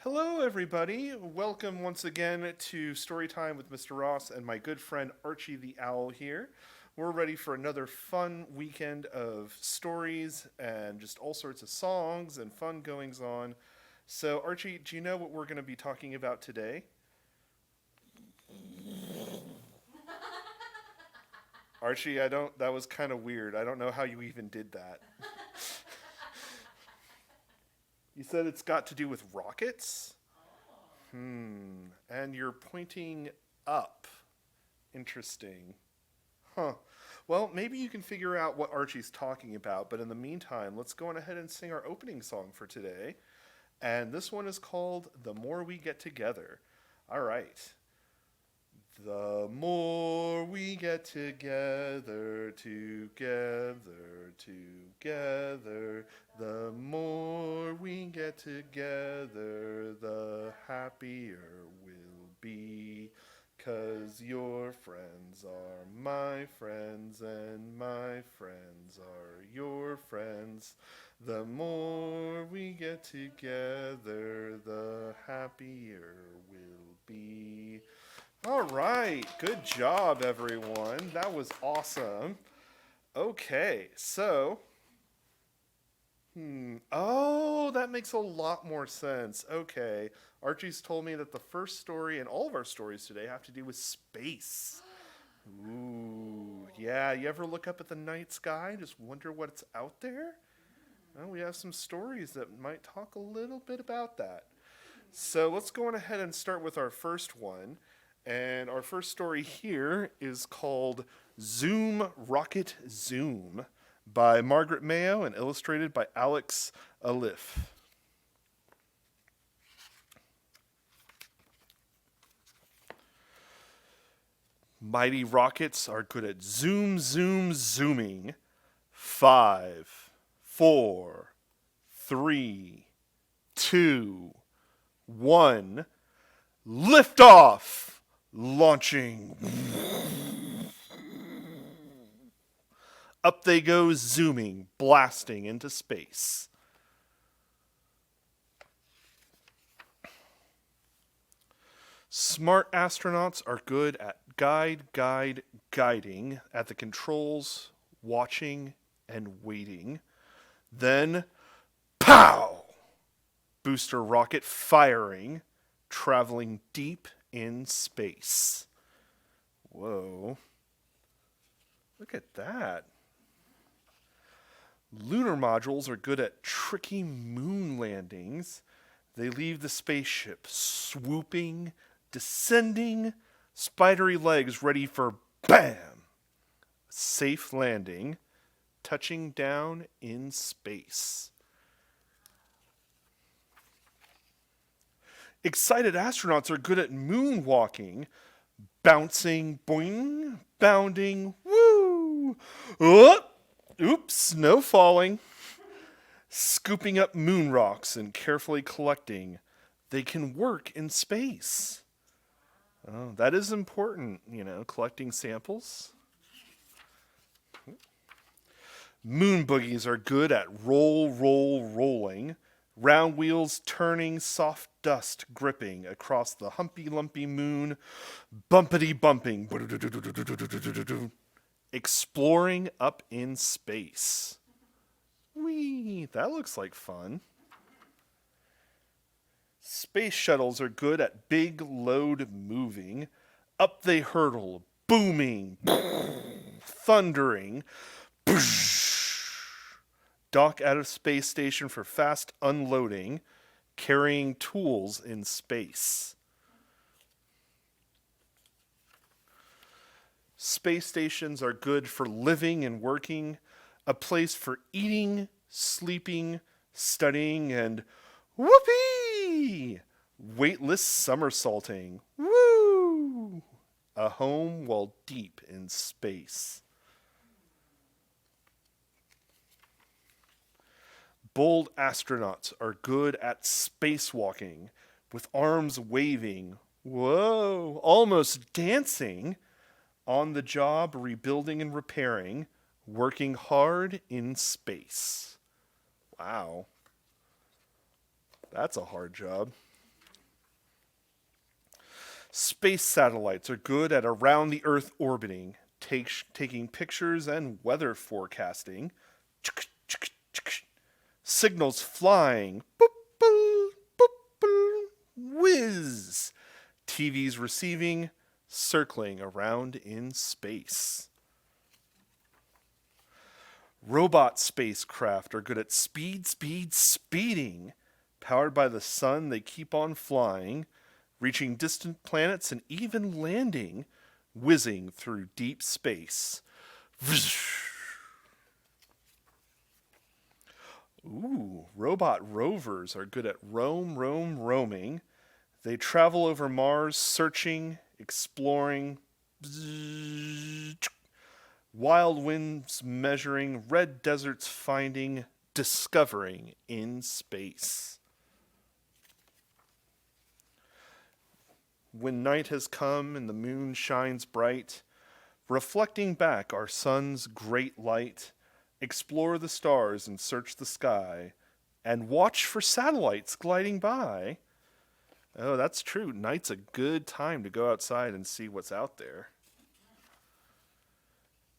Hello, everybody. Welcome once again to Storytime with Mr. Ross and my good friend Archie the Owl here. We're ready for another fun weekend of stories and just all sorts of songs and fun goings on. So, Archie, do you know what we're going to be talking about today? Archie, I don't, that was kind of weird. I don't know how you even did that. You said it's got to do with rockets? And you're pointing up. Interesting. Huh. Well, maybe you can figure out what Archie's talking about, but in the meantime, let's go on ahead and sing our opening song for today. And this one is called The More We Get Together. All right. The more we get together, together, the more we get together, the happier we'll be. 'Cause your friends are my friends and my friends are your friends. The more we get together, the happier we'll be. All right, good job, everyone. That was awesome. Okay, so, oh, that makes a lot more sense. Okay, Archie's told me that the first story and all of our stories today have to do with space. Ooh, yeah, you ever look up at the night sky, just wonder what's out there? Well, we have some stories that might talk a little bit about that. So let's go on ahead and start with our first one. And our first story here is called Zoom Rocket Zoom by Margaret Mayo and illustrated by Alex Alif. Mighty rockets are good at zooming. 5, 4, 3, 2, 1. Lift off! Launching. Up they go, zooming, blasting into space. Smart astronauts are good at guiding at the controls, watching and waiting. Then, pow! Booster rocket firing, traveling deep in space. Whoa. Look at that. Lunar modules are good at tricky moon landings. They leave the spaceship swooping, descending, spidery legs ready for BAM! Safe landing, touching down in space. Excited astronauts are good at moonwalking, bouncing, boing, bounding, woo! Oh, oops, no falling. Scooping up moon rocks and carefully collecting. They can work in space. Oh, that is important, collecting samples. Moon boogies are good at rolling. Round wheels turning, soft dust gripping across the humpy lumpy moon, bumpity bumping, exploring up in space. Whee, that looks like fun. Space shuttles are good at big load moving. Up they hurtle, booming, thundering, dock at a space station for fast unloading, carrying tools in space. Space stations are good for living and working, a place for eating, sleeping, studying, and whoopee! Weightless somersaulting. Woo! A home while deep in space. Bold astronauts are good at spacewalking, with arms waving, whoa, almost dancing, on the job rebuilding and repairing, working hard in space. Wow. That's a hard job. Space satellites are good at around the Earth orbiting, taking pictures and weather forecasting. Signals flying. Boop, boop, boop, boop, whiz. TVs receiving, circling around in space. Robot spacecraft are good at speeding. Powered by the sun, they keep on flying, reaching distant planets and even landing, whizzing through deep space. Ooh, robot rovers are good at roaming. They travel over Mars, searching, exploring. Wild winds measuring, red deserts finding, discovering in space. When night has come and the moon shines bright, reflecting back our sun's great light, explore the stars and search the sky, and watch for satellites gliding by. Oh, that's true. Night's a good time to go outside and see what's out there.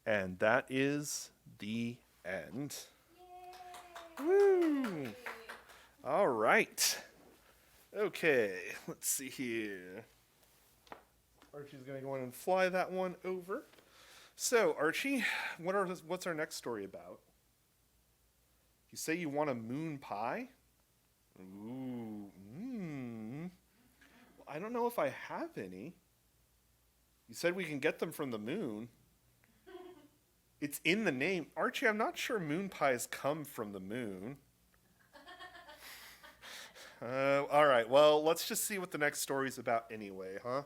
And that is the end. Woo! All right. Okay, let's see here. Archie's going to go in and fly that one over. So, Archie, what's our next story about? You say you want a moon pie? Ooh, Well, I don't know if I have any. You said we can get them from the moon. It's in the name. Archie, I'm not sure moon pies come from the moon. All right, well, let's just see what the next story's about anyway, huh?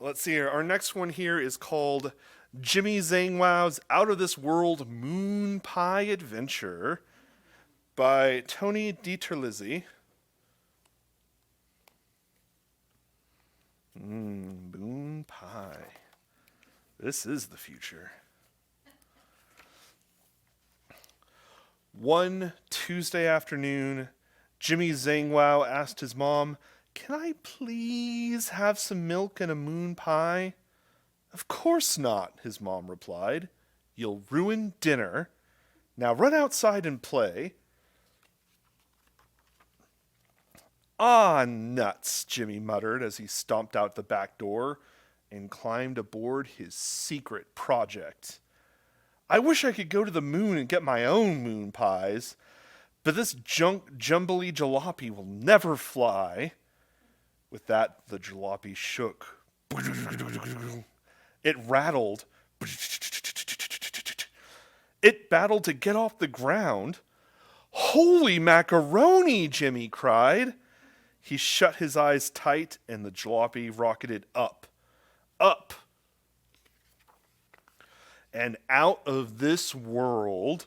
Let's see here. Our next one here is called Jimmy Zangwow's Out of This World Moon Pie Adventure by Tony DiTerlizzi. Moon pie. This is the future. One Tuesday afternoon, Jimmy Zangwow asked his mom, "Can I please have some milk and a moon pie?" "Of course not," his mom replied. "You'll ruin dinner. Now run outside and play." "Ah, nuts," Jimmy muttered as he stomped out the back door and climbed aboard his secret project. "I wish I could go to the moon and get my own moon pies, but this jumbly jalopy will never fly." With that, the jalopy shook. It rattled. It battled to get off the ground. "Holy macaroni!" Jimmy cried. He shut his eyes tight and the jalopy rocketed up. And out of this world.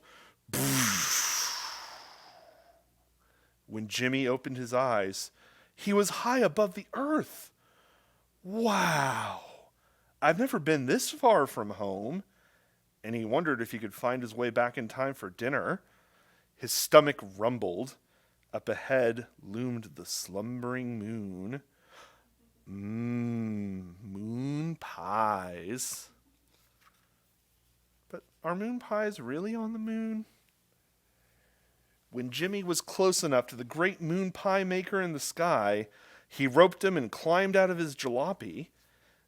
When Jimmy opened his eyes, he was high above the earth. Wow! I've never been this far from home. And he wondered if he could find his way back in time for dinner. His stomach rumbled. Up ahead loomed the slumbering moon. Moon pies. But are moon pies really on the moon? When Jimmy was close enough to the great moon pie maker in the sky, he roped him and climbed out of his jalopy.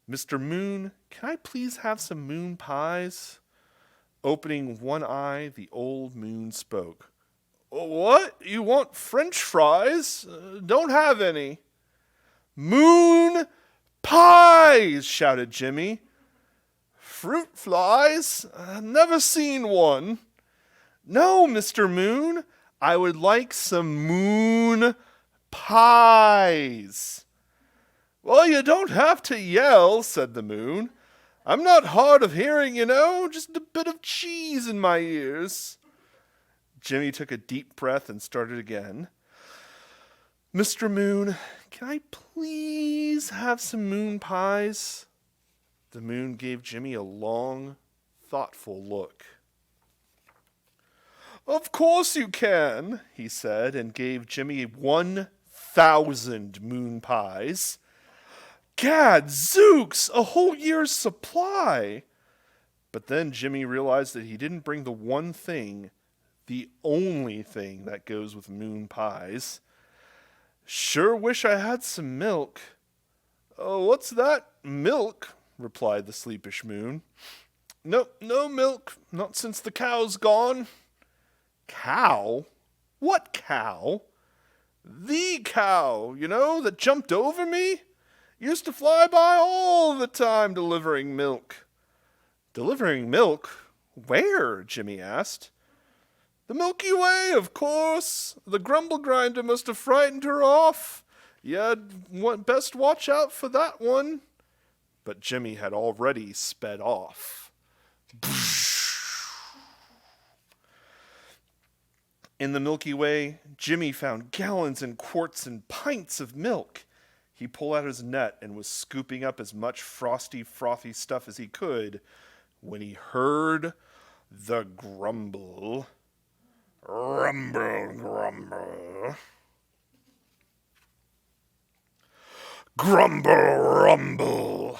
"Mr. Moon, can I please have some moon pies?" Opening one eye, the old moon spoke. "What? You want French fries? Don't have any." "Moon pies!" shouted Jimmy. "Fruit flies? Never seen one." "No, Mr. Moon, I would like some moon pies." "Well, you don't have to yell," said the moon. "I'm not hard of hearing, just a bit of cheese in my ears." Jimmy took a deep breath and started again. "Mr. Moon, can I please have some moon pies?" The moon gave Jimmy a long, thoughtful look. "Of course you can," he said, and gave Jimmy 1,000 moon pies. Gadzooks! A whole year's supply! But then Jimmy realized that he didn't bring the one thing, the only thing that goes with moon pies. Sure wish I had some milk. Oh, what's that? Milk, replied the sleepish moon. No milk, not since the cow's gone. Cow? What cow? The cow, that jumped over me? Used to fly by all the time delivering milk. Delivering milk? Where? Jimmy asked. The Milky Way, of course. The grumble grinder must have frightened her off. You'd best watch out for that one. But Jimmy had already sped off. In the Milky Way, Jimmy found gallons and quarts and pints of milk. He pulled out his net and was scooping up as much frothy stuff as he could when he heard the grumble. Rumble, grumble. Grumble, rumble.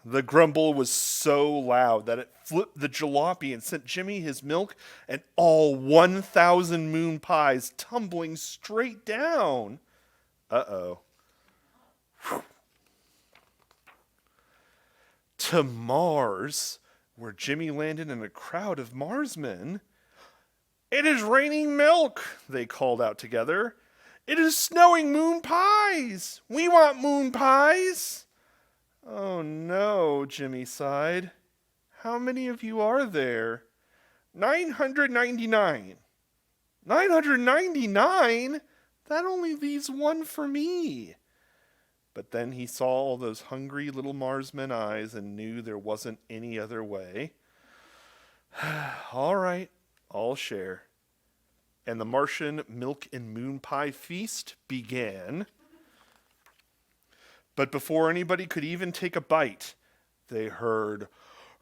The grumble was so loud that it flipped the jalopy and sent Jimmy his milk and all 1,000 moon pies tumbling straight down. Uh-oh. Whew. To Mars, where Jimmy landed in a crowd of Marsmen. It is raining milk, they called out together. It is snowing moon pies. We want moon pies. Oh no, Jimmy sighed. How many of you are there? 999. 999? That only leaves one for me. But then he saw all those hungry little Marsmen eyes and knew there wasn't any other way. All right, I'll share. And the Martian milk and moon pie feast began. But before anybody could even take a bite, they heard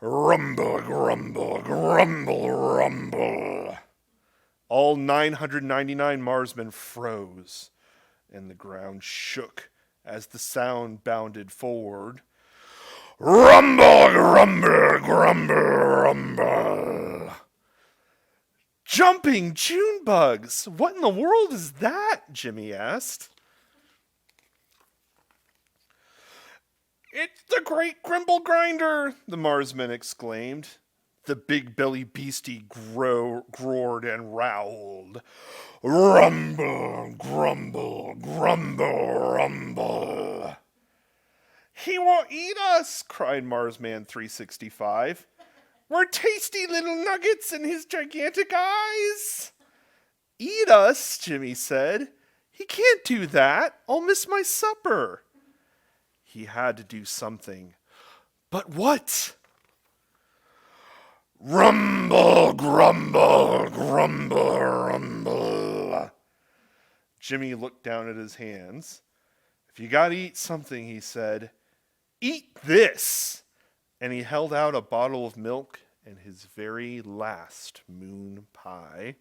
rumble, grumble, grumble, rumble. All 999 Marsmen froze, and the ground shook as the sound bounded forward. Rumble, grumble, grumble, rumble. Jumping June bugs! What in the world is that? Jimmy asked. It's the great grumble grinder, the Marsman exclaimed. The big belly beastie roared and rowled. Rumble, grumble, grumble, rumble. He will eat us, cried Marsman 365. We're tasty little nuggets in his gigantic eyes. Eat us, Jimmy said. He can't do that. I'll miss my supper. He had to do something. But what? Rumble, grumble, grumble, rumble. Jimmy looked down at his hands. If you gotta eat something, he said, eat this. And he held out a bottle of milk and his very last moon pie.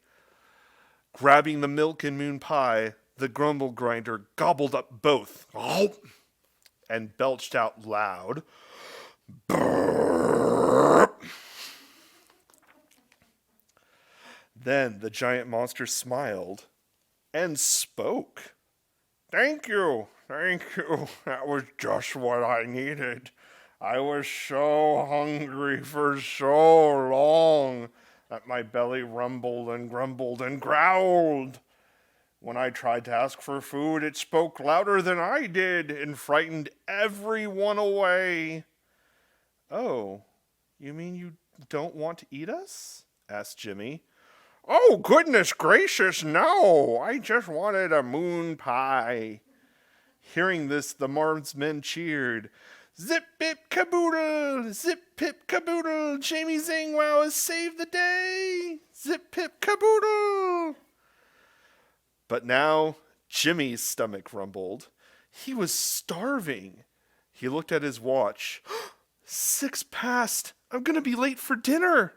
Grabbing the milk and moon pie, the grumble grinder gobbled up both. And belched out loud. Burp. Then the giant monster smiled and spoke. Thank you. That was just what I needed. I was so hungry for so long that my belly rumbled and grumbled and growled. When I tried to ask for food, it spoke louder than I did and frightened everyone away. Oh, you mean you don't want to eat us? Asked Jimmy. Oh, goodness gracious, no. I just wanted a moon pie. Hearing this, the Marsmen cheered. Zip, pip, caboodle, zip, pip, caboodle. Jamie Zangwow has saved the day. Zip, pip, caboodle. But now Jimmy's stomach rumbled. He was starving. He looked at his watch. 6 past. I'm going to be late for dinner.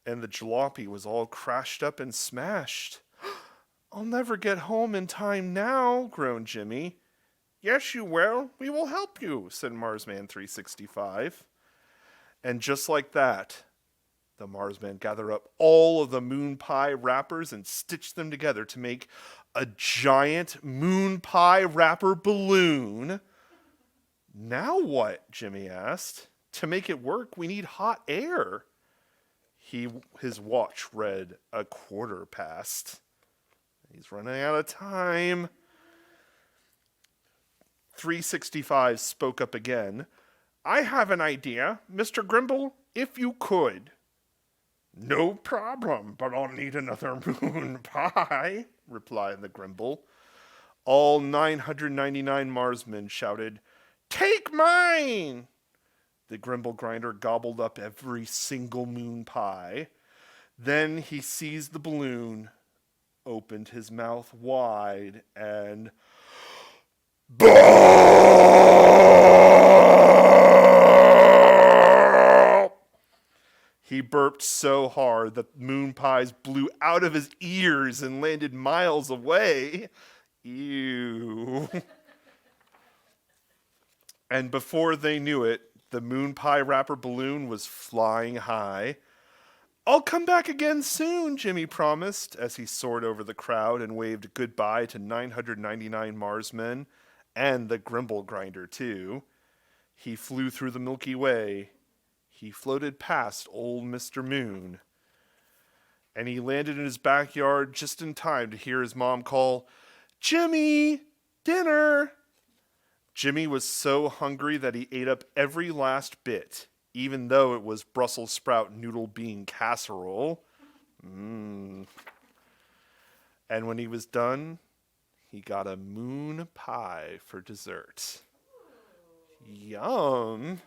And the jalopy was all crashed up and smashed. I'll never get home in time now, groaned Jimmy. Yes, you will. We will help you, said Marsman 365. And just like that, the Marsman gathered up all of the moon pie wrappers and stitched them together to make a giant moon pie wrapper balloon. Now what? Jimmy asked. To make it work, we need hot air. His watch read 1/4 past. He's running out of time. 365 spoke up again. I have an idea, Mr. Grimble, if you could. No problem, but I'll need another moon pie, replied the Grimble. All 999 Marsmen shouted, Take mine! The Grimble Grinder gobbled up every single moon pie. Then he seized the balloon, opened his mouth wide, and... He burped so hard that moon pies blew out of his ears and landed miles away. Ew. And before they knew it, the moon pie wrapper balloon was flying high. I'll come back again soon, Jimmy promised, as he soared over the crowd and waved goodbye to 999 Marsmen and the Grimble Grinder, too. He flew through the Milky Way. He floated past old Mr. Moon. And he landed in his backyard just in time to hear his mom call, Jimmy, dinner! Jimmy was so hungry that he ate up every last bit, even though it was Brussels sprout noodle bean casserole. And when he was done, he got a moon pie for dessert. Yum!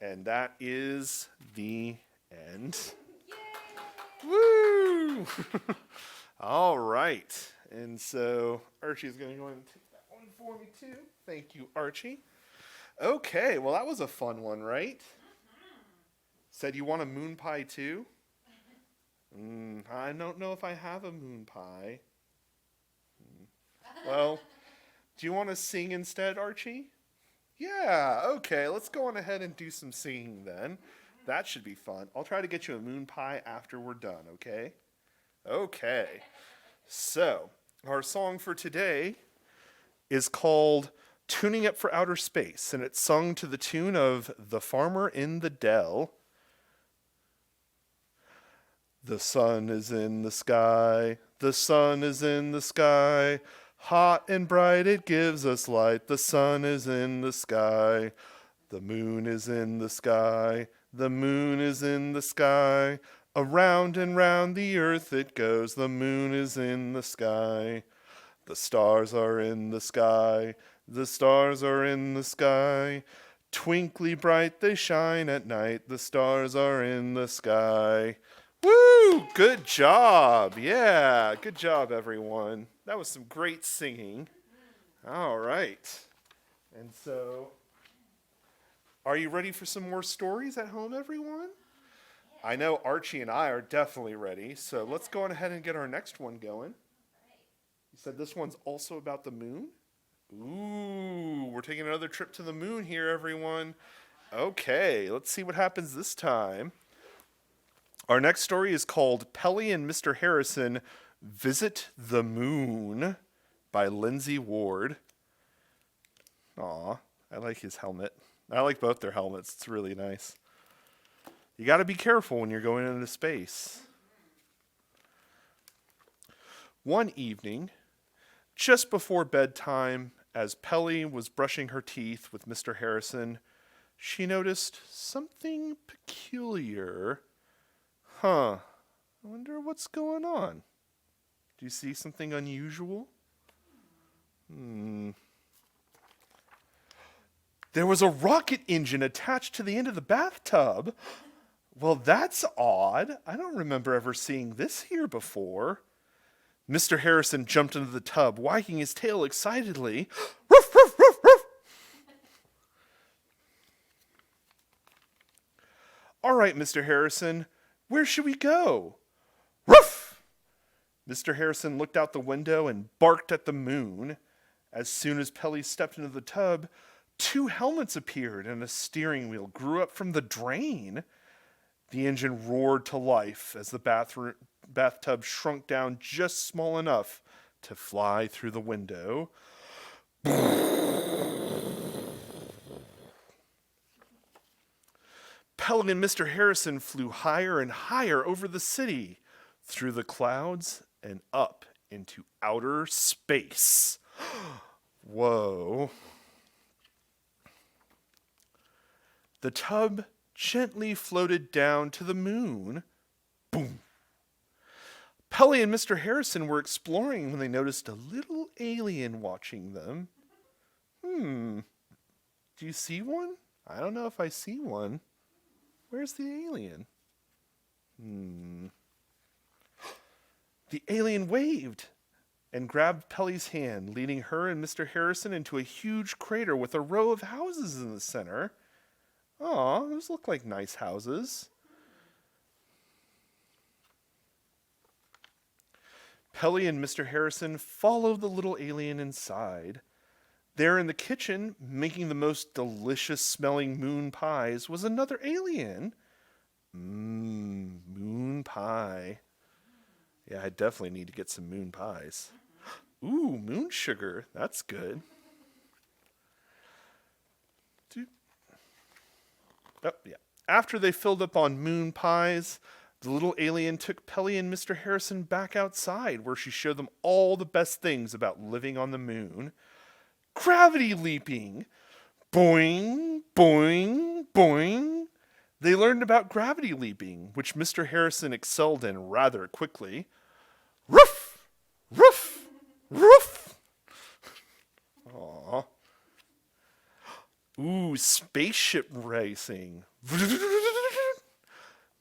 And that is the end. Yay! Woo! All right. And so Archie's going to go ahead and take that one for me too. Thank you, Archie. Okay, well that was a fun one, right? Said you want a moon pie too? I don't know if I have a moon pie. Well, do you want to sing instead, Archie? Yeah, okay, let's go on ahead and do some singing then. That should be fun. I'll try to get you a moon pie after we're done, okay? Okay. So, our song for today is called Tuning Up for Outer Space, and it's sung to the tune of The Farmer in the Dell. The sun is in the sky, the sun is in the sky, hot and bright it gives us light, the sun is in the sky, the moon is in the sky, the moon is in the sky, around and round the earth it goes, the moon is in the sky, the stars are in the sky, the stars are in the sky, twinkly bright they shine at night, the stars are in the sky. Woo! Good job. Yeah, good job, everyone. That was some great singing. All right. And so, are you ready for some more stories at home, everyone? I know Archie and I are definitely ready, so let's go on ahead and get our next one going. You said this one's also about the moon? Ooh, we're taking another trip to the moon here, everyone. Okay, let's see what happens this time. Our next story is called Pelly and Mr. Harrison Visit the Moon by Lindsay Ward. Aw, I like his helmet. I like both their helmets. It's really nice. You got to be careful when you're going into space. One evening, just before bedtime, as Pelly was brushing her teeth with Mr. Harrison, she noticed something peculiar. I wonder what's going on. Do you see something unusual? There was a rocket engine attached to the end of the bathtub. Well, that's odd. I don't remember ever seeing this here before. Mr. Harrison jumped into the tub, wagging his tail excitedly. Ruff, ruff, ruff, ruff. All right, Mr. Harrison. Where should we go? Ruff! Mr. Harrison looked out the window and barked at the moon. As soon as Pelly stepped into the tub, 2 helmets appeared and a steering wheel grew up from the drain. The engine roared to life as the bathtub shrunk down just small enough to fly through the window. Pelly and Mr. Harrison flew higher and higher over the city, through the clouds and up into outer space. Whoa. The tub gently floated down to the moon. Boom. Pelly and Mr. Harrison were exploring when they noticed a little alien watching them. Do you see one? I don't know if I see one. Where's the alien? The alien waved and grabbed Pelly's hand, leading her and Mr. Harrison into a huge crater with a row of houses in the center. Aw, those look like nice houses. Pelly and Mr. Harrison followed the little alien inside. There in the kitchen, making the most delicious smelling moon pies, was another alien. Moon pie. Yeah, I definitely need to get some moon pies. Ooh, moon sugar. That's good. Oh, yeah. After they filled up on moon pies, the little alien took Pelly and Mr. Harrison back outside, where she showed them all the best things about living on the moon. Gravity leaping. Boing, boing, boing. They learned about gravity leaping, which Mr. Harrison excelled in rather quickly. Roof! Roof! Roof! Aww. Ooh, spaceship racing.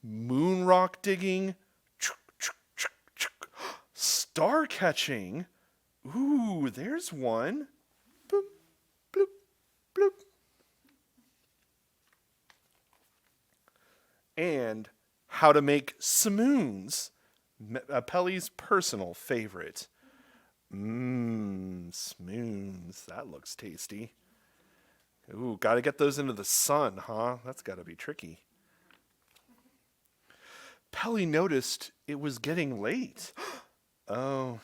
Moon rock digging. Star catching. Ooh, there's one. Boop, bloop, bloop. And how to make simoons. Pelly's personal favorite. Simoons. That looks tasty. Ooh, gotta get those into the sun, huh? That's gotta be tricky. Pelly noticed it was getting late. Oh,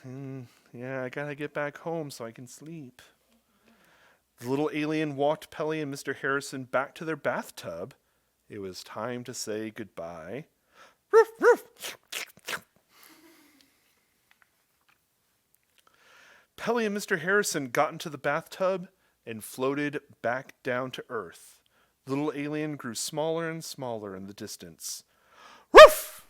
yeah, I gotta get back home so I can sleep. The little alien walked Pelly and Mr. Harrison back to their bathtub. It was time to say goodbye. Roof, roof. Pelly and Mr. Harrison got into the bathtub and floated back down to Earth. The little alien grew smaller and smaller in the distance. Woof!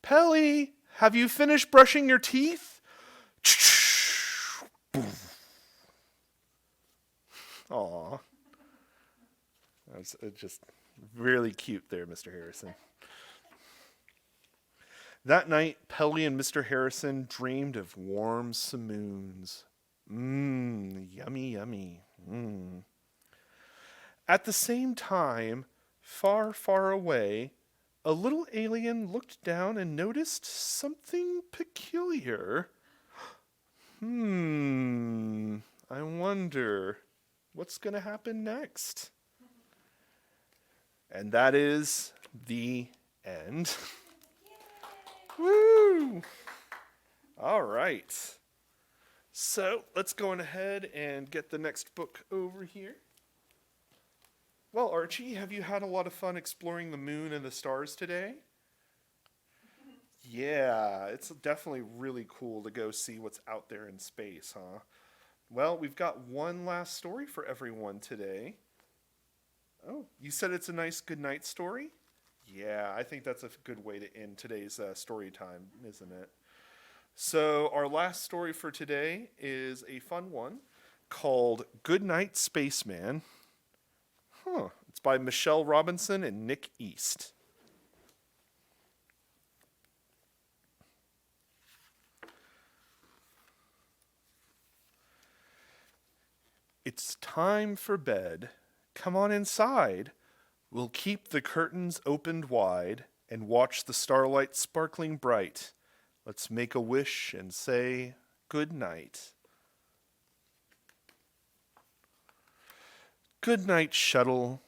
Pelly, have you finished brushing your teeth? Aw. That's just really cute there, Mr. Harrison. That night, Pelly and Mr. Harrison dreamed of warm simoons. Yummy, yummy. At the same time, far, far away, a little alien looked down and noticed something peculiar. I wonder what's going to happen next. And that is the end. Woo! All right. So let's go on ahead and get the next book over here. Well, Archie, have you had a lot of fun exploring the moon and the stars today? Yeah, it's definitely really cool to go see what's out there in space, huh? Well, we've got one last story for everyone today. Oh, you said it's a nice Goodnight story? Yeah, I think that's a good way to end today's story time, isn't it? So our last story for today is a fun one called Goodnight, Spaceman. It's by Michelle Robinson and Nick East. It's time for bed. Come on inside. We'll keep the curtains opened wide and watch the starlight sparkling bright. Let's make a wish and say good night. Good night, shuttle.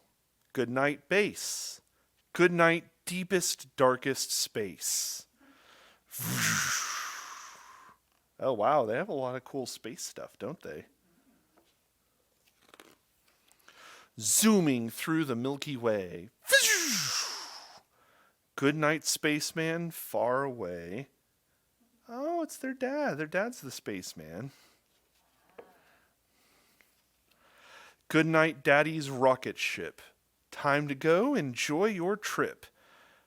Good night, base. Good night, deepest, darkest space. Oh, wow, they have a lot of cool space stuff, don't they? Zooming through the Milky Way. Good night, spaceman, far away. Oh, it's their dad. Their dad's the spaceman. Good night, Daddy's rocket ship. Time to go. Enjoy your trip.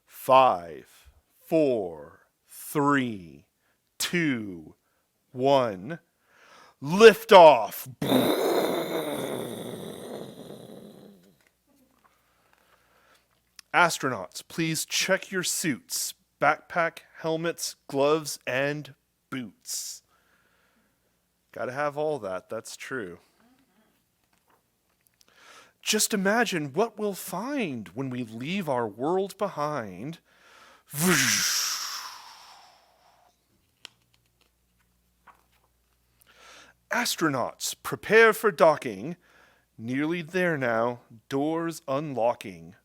5, 4, 3, 2, 1. Lift off. Astronauts, please check your suits. Backpack, helmets, gloves, and boots. Gotta have all that, that's true. Just imagine what we'll find when we leave our world behind. Astronauts, prepare for docking. Nearly there now, doors unlocking.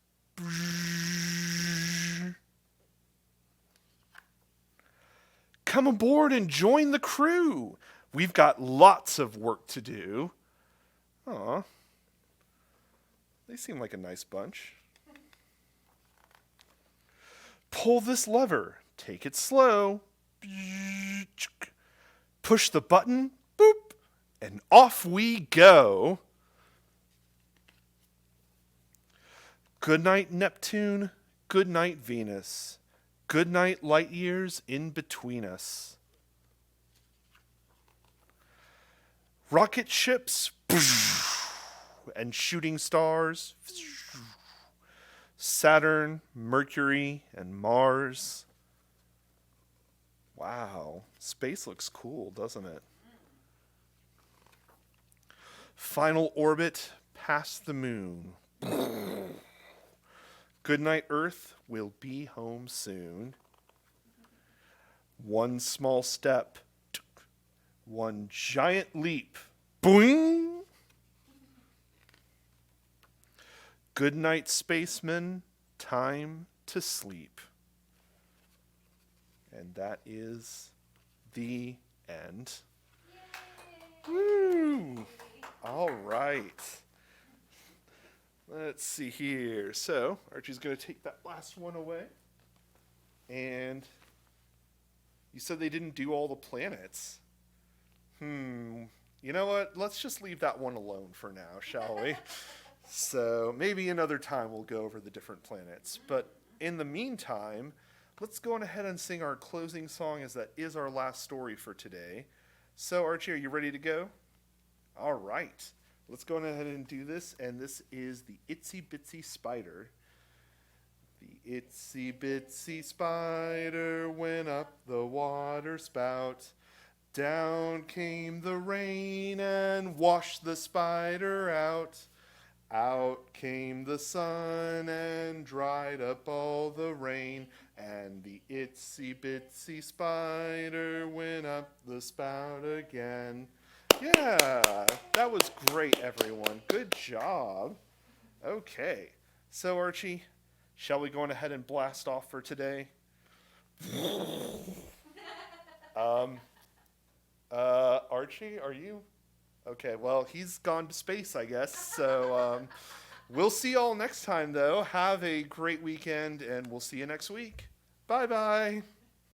Come aboard and join the crew. We've got lots of work to do. Aw. They seem like a nice bunch. Pull this lever. Take it slow. Push the button. Boop. And off we go. Good night, Neptune. Good night, Venus. Good night, light years in between us. Rocket ships and shooting stars. Saturn, Mercury, and Mars. Wow, space looks cool, doesn't it? Final orbit past the moon. Good night, Earth. We'll be home soon. One small step. One giant leap. Boing! Good night, spaceman. Time to sleep. And that is the end. Woo! All right. Let's see here. So, Archie's going to take that last one away. And you said they didn't do all the planets. You know what? Let's just leave that one alone for now, shall we? So, maybe another time we'll go over the different planets. But in the meantime, let's go on ahead and sing our closing song, as that is our last story for today. So, Archie, are you ready to go? All right. Let's go ahead and do this, and this is the Itsy Bitsy Spider. The itsy bitsy spider went up the water spout. Down came the rain and washed the spider out. Out came the sun and dried up all the rain. And the itsy bitsy spider went up the spout again. Yeah, that was great, everyone. Good job. Okay, so Archie, shall we go on ahead and blast off for today? Archie, are you? Okay, well, he's gone to space, I guess. So we'll see y'all next time, though. Have a great weekend, and we'll see you next week. Bye-bye.